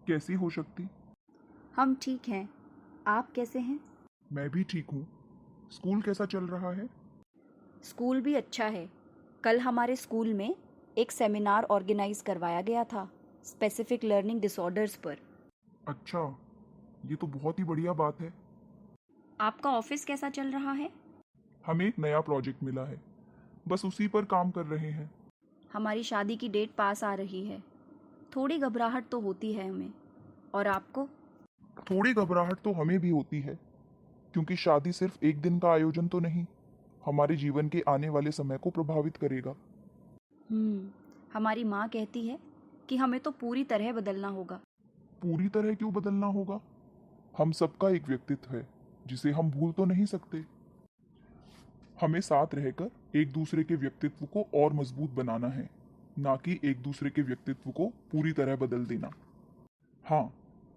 कैसी हो शक्ति? हम ठीक हैं। आप कैसे हैं? मैं भी ठीक हूँ। स्कूल कैसा चल रहा है? स्कूल भी अच्छा है। कल हमारे स्कूल में एक सेमिनार ऑर्गेनाइज करवाया गया था स्पेसिफिक लर्निंग डिसऑर्डर्स पर। अच्छा, ये तो बहुत ही बढ़िया बात है। आपका ऑफिस कैसा चल रहा है? हमें एक नया प्रोजेक्ट मिला है, बस उसी पर काम कर रहे हैं। हमारी शादी की डेट पास आ रही है। थोड़ी घबराहट तो होती है हमें। और आपको? थोड़ी घबराहट तो हमें भी होती है, क्योंकि शादी सिर्फ एक दिन का आयोजन तो नहीं, हमारे जीवन के आने वाले समय को प्रभावित करेगा। हमारी माँ कहती है कि हमें तो पूरी तरह बदलना होगा। पूरी तरह क्यों बदलना होगा? हम सबका एक व्यक्तित्व है, जिसे हम भूल तो नहीं सकते। हमें साथ रहकर एक दूसरे के व्यक्तित्व को और मजबूत बनाना है, ना कि एक दूसरे के व्यक्तित्व को पूरी तरह बदल देना। हाँ,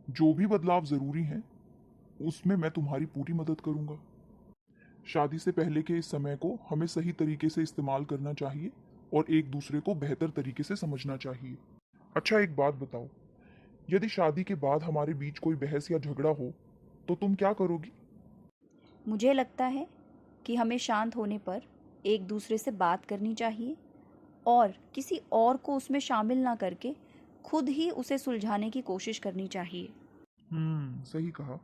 जो भी बदलाव जरूरी हैं, उसमें मैं तुम्हारी पूरी मदद करूंगा। शादी से पहले के इस समय को हमें सही तरीके से इस्तेमाल करना चाहिए और एक दूसरे को बेहतर तरीके से समझना चाहिए। अच्छा, एक बात बताओ, यदि शादी के बाद हमारे बीच कोई बहस या झगड़ा हो, तो तुम क्या करोगी? मुझे लगता है कि हमें शांत होने पर एक दूसरे से बात करनी चाहिए और किसी और को उसमें शामिल ना करके खुद ही उसे सुलझाने की कोशिश करनी चाहिए। सही कहा।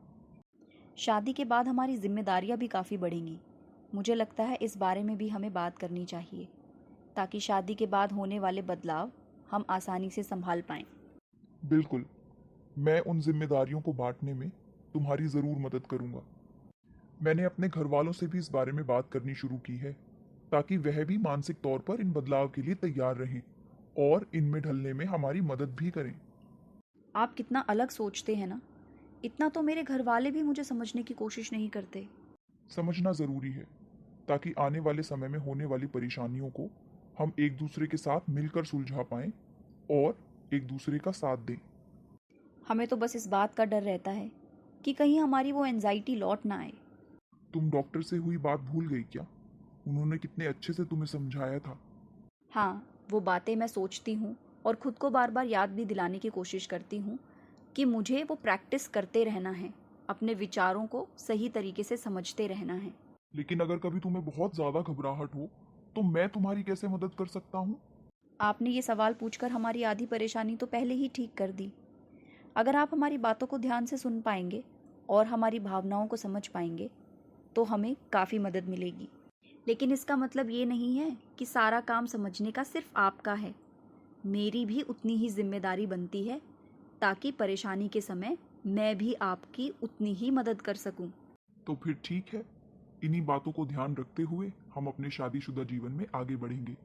शादी के बाद हमारी जिम्मेदारियां भी काफ़ी बढ़ेंगी। मुझे लगता है इस बारे में भी हमें बात करनी चाहिए ताकि शादी के बाद होने वाले बदलाव हम आसानी से संभाल पाएं। बिल्कुल, मैं उन जिम्मेदारियों को बांटने में तुम्हारी जरूर मदद करूंगा। मैंने अपने घर वालों से भी इस बारे में बात करनी शुरू की है, ताकि वह भी मानसिक तौर पर इन बदलाव के लिए तैयार रहें और इनमें ढलने में हमारी मदद भी करें। आप कितना अलग सोचते हैं ना। इतना तो मेरे घर वाले भी मुझे समझने की कोशिश नहीं करते। समझना जरूरी है, ताकि आने वाले समय में होने वाली परेशानियों को हम एक दूसरे के साथ मिलकर सुलझा पाएं और एक दूसरे का साथ दें। हमें तो बस इस बात का डर रहता है कि कहीं हमारी वो एंजाइटी लौट ना आए। तुम डॉक्टर से हुई बात भूल गई क्या? उन्होंने कितने अच्छे से तुम्हें समझाया था। हाँ, वो बातें मैं सोचती हूँ और खुद को बार बार याद भी दिलाने की कोशिश करती हूँ कि मुझे वो प्रैक्टिस करते रहना है, अपने विचारों को सही तरीके से समझते रहना है। लेकिन अगर कभी तुम्हें बहुत ज्यादा घबराहट हो, तो मैं तुम्हारी कैसे मदद कर सकता हूँ? आपने ये सवाल पूछकर हमारी आधी परेशानी तो पहले ही ठीक कर दी। अगर आप हमारी बातों को ध्यान से सुन पाएंगे और हमारी भावनाओं को समझ पाएंगे तो हमें काफ़ी मदद मिलेगी। लेकिन इसका मतलब ये नहीं है कि सारा काम समझने का सिर्फ आपका है। मेरी भी उतनी ही जिम्मेदारी बनती है ताकि परेशानी के समय मैं भी आपकी उतनी ही मदद कर सकूं। तो फिर ठीक है, इन्हीं बातों को ध्यान रखते हुए हम अपने शादीशुदा जीवन में आगे बढ़ेंगे।